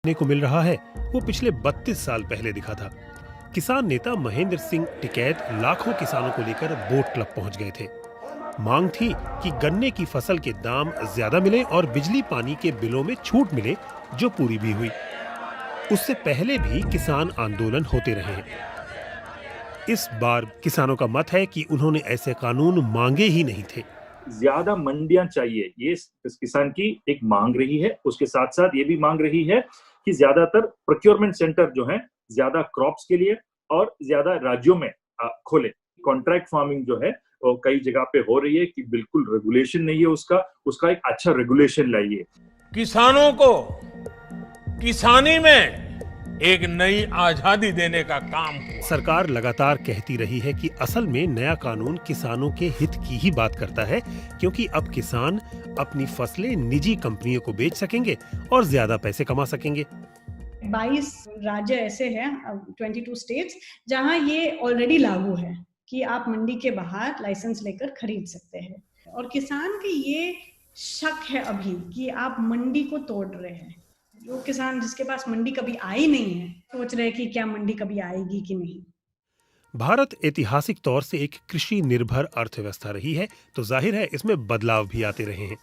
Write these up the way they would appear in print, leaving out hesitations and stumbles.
देखने को मिल रहा है वो पिछले 32 साल पहले दिखा था। किसान नेता महेंद्र सिंह टिकैत लाखों किसानों को लेकर बोट क्लब पहुंच गए थे। मांग थी कि गन्ने की फसल के दाम ज्यादा मिले और बिजली पानी के बिलों में छूट मिले, जो पूरी भी हुई। उससे पहले भी किसान आंदोलन होते रहे हैं। इस बार किसानों का मत है कि उन्होंने ऐसे कानून मांगे ही नहीं थे। ज्यादा मंडियां चाहिए, ये इस किसान की एक मांग रही है। उसके साथ साथ ये भी मांग रही है कि ज्यादातर प्रोक्योरमेंट सेंटर जो है ज्यादा क्रॉप्स के लिए और ज्यादा राज्यों में खोले। कॉन्ट्रैक्ट फार्मिंग जो है वो कई जगह पे हो रही है कि बिल्कुल रेगुलेशन नहीं है उसका एक अच्छा रेगुलेशन लाइए। किसानों को किसानी में एक नई आजादी देने का काम हुआ। सरकार लगातार कहती रही है कि असल में नया कानून किसानों के हित की ही बात करता है, क्योंकि अब किसान अपनी फसलें निजी कंपनियों को बेच सकेंगे और ज्यादा पैसे कमा सकेंगे। 22 राज्य ऐसे हैं, 22 स्टेट्स, जहां ये ऑलरेडी लागू है कि आप मंडी के बाहर लाइसेंस लेकर खरीद सकते हैं। और किसान की ये शक है अभी कि आप मंडी को तोड़ रहे हैं। जो किसान जिसके पास मंडी कभी आई नहीं है सोच रहे हैं कि क्या मंडी कभी आएगी कि नहीं। भारत ऐतिहासिक तौर से एक कृषि निर्भर अर्थव्यवस्था रही है, तो जाहिर है इसमें बदलाव भी आते रहे हैं।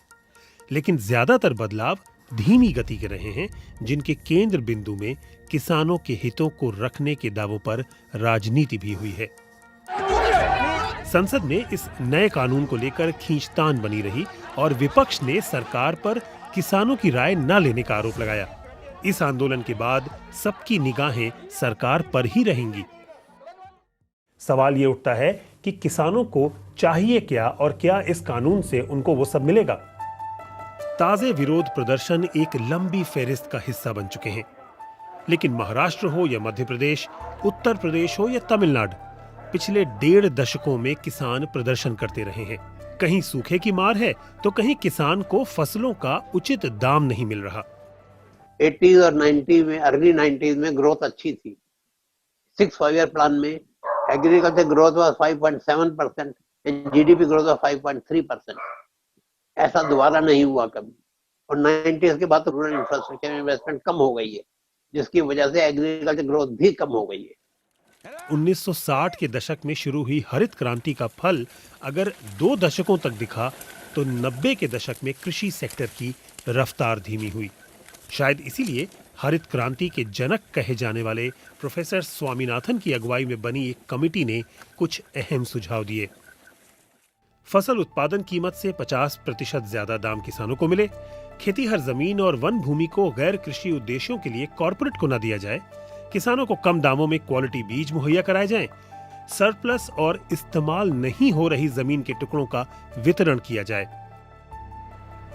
लेकिन ज्यादातर बदलाव धीमी गति के रहे हैं, जिनके केंद्र बिंदु में किसानों के हितों को रखने के दावों पर राजनीति भी हुई है। संसद में इस नए कानून को लेकर खींचतान बनी रही और विपक्ष ने सरकार पर किसानों की राय न लेने का आरोप लगाया। इस आंदोलन के बाद सबकी निगाहें सरकार पर ही रहेंगी। सवाल ये उठता है कि किसानों को चाहिए क्या और क्या इस कानून से उनको वो सब मिलेगा। ताजे विरोध प्रदर्शन एक लंबी फेहरिस्त का हिस्सा बन चुके हैं। लेकिन महाराष्ट्र हो या मध्य प्रदेश, उत्तर प्रदेश हो या तमिलनाडु, पिछले 1.5 दशकों में किसान प्रदर्शन करते रहे हैं। कहीं सूखे की मार है तो कहीं किसान को फसलों का उचित दाम नहीं मिल रहा। 80s और 90 में, अर्ली 90s में ग्रोथ अच्छी थी। 6 5 ईयर प्लान में agriculture growth was 5.7% and GDP growth was 5.3%। ऐसा दोबारा नहीं हुआ कभी। और 90s के बाद तो रूरल इंफ्रास्ट्रक्चर इन्वेस्टमेंट कम हो गई है, जिसकी वजह से एग्रीकल्चर ग्रोथ भी कम हो गई है। 1960 के दशक में शुरू हुई हरित क्रांति का फल अगर 2 दशकों तक दिखा, तो 90 के दशक में कृषि सेक्टर की रफ्तार धीमी हुई। शायद इसीलिए हरित क्रांति के जनक कहे जाने वाले प्रोफेसर स्वामीनाथन की अगुवाई में बनी एक कमेटी ने कुछ अहम सुझाव दिए। फसल उत्पादन कीमत से 50% ज्यादा दाम किसानों को मिले, खेती हर जमीन और वन भूमि को गैर कृषि उद्देश्यों के लिए कॉर्पोरेट को न दिया जाए, किसानों को कम दामों में क्वालिटी बीज मुहैया कराए जाएं, सरप्लस और इस्तेमाल नहीं हो रही जमीन के टुकड़ों का वितरण किया जाए।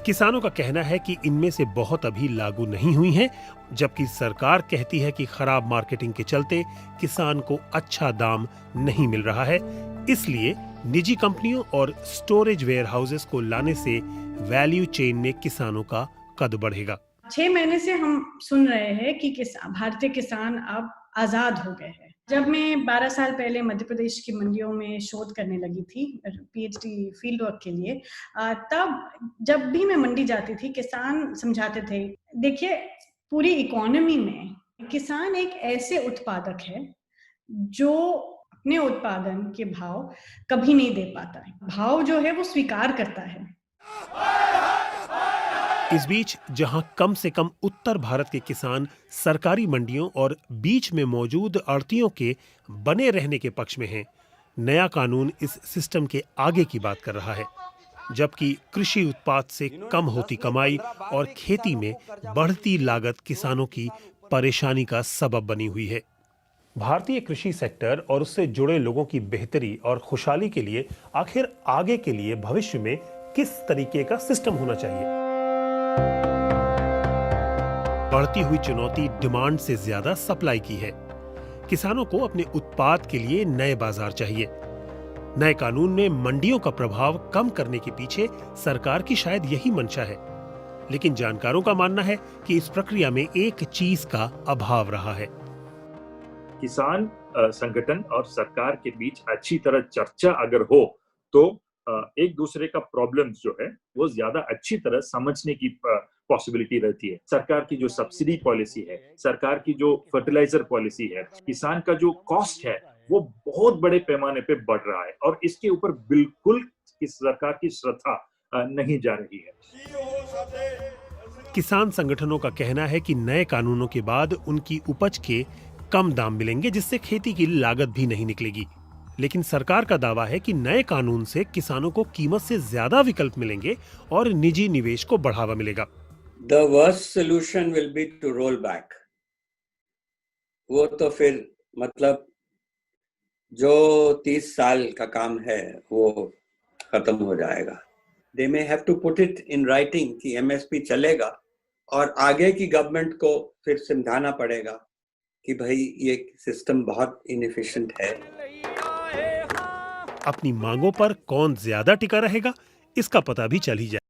किसानों का कहना है कि इनमें से बहुत अभी लागू नहीं हुई हैं, जबकि सरकार कहती है कि खराब मार्केटिंग के चलते किसान को अच्छा दाम नहीं मिल रहा है। इसलिए निजी कंपनियों और स्टोरेज वेयर हाउसेस को लाने से वैल्यू चेन में किसानों का कद बढ़ेगा। 6 महीने से हम सुन रहे हैं कि भारतीय किसान अब आजाद हो गए हैं। जब मैं 12 साल पहले मध्य प्रदेश की मंडियों में शोध करने लगी थी पीएचडी फील्ड वर्क के लिए, तब जब भी मैं मंडी जाती थी किसान समझाते थे, देखिए पूरी इकोनॉमी में किसान एक ऐसे उत्पादक है जो अपने उत्पादन के भाव कभी नहीं दे पाता है। भाव जो है वो स्वीकार करता है। इस बीच जहां कम से कम उत्तर भारत के किसान सरकारी मंडियों और बीच में मौजूद आड़तियों के बने रहने के पक्ष में हैं, नया कानून इस सिस्टम के आगे की बात कर रहा है। जबकि कृषि उत्पाद से कम होती कमाई और खेती में बढ़ती लागत किसानों की परेशानी का सबब बनी हुई है। भारतीय कृषि सेक्टर और उससे जुड़े लोगों की बेहतरी और खुशहाली के लिए आखिर आगे के लिए भविष्य में किस तरीके का सिस्टम होना चाहिए? बढ़ती हुई चुनौती डिमांड से ज्यादा सप्लाई की है। किसानों को अपने उत्पाद के लिए नए बाजार चाहिए। नए कानून में मंडियों का प्रभाव कम करने के पीछे सरकार की शायद यही मंशा है। लेकिन जानकारों का मानना है कि इस प्रक्रिया में एक चीज का अभाव रहा है। किसान संगठन और सरकार के बीच अच्छी तरह चर्चा अगर हो तो एक दूसरे का प्रॉब्लम्स जो है वो ज्यादा अच्छी तरह समझने की पॉसिबिलिटी रहती है। सरकार की जो सब्सिडी पॉलिसी है, सरकार की जो फर्टिलाइजर पॉलिसी है, किसान का जो कॉस्ट है वो बहुत बड़े पैमाने पे बढ़ रहा है और इसके ऊपर बिल्कुल इस सरकार की श्रद्धा नहीं जा रही है। किसान संगठनों का कहना है कि नए कानूनों के बाद उनकी उपज के कम दाम मिलेंगे, जिससे खेती की लागत भी नहीं निकलेगी। लेकिन सरकार का दावा है कि नए कानून से किसानों को कीमत से ज्यादा विकल्प मिलेंगे और निजी निवेश को बढ़ावा मिलेगा। The worst solution will be to roll back. वो तो फिर मतलब जो 30 साल का काम है वो खत्म हो जाएगा। They may have to put it in writing कि MSP चलेगा और आगे की गवर्नमेंट को फिर समझाना पड़ेगा कि भाई ये सिस्टम बहुत इनएफिशिएंट है। अपनी मांगों पर कौन ज्यादा टिका रहेगा, इसका पता भी चल ही जाए।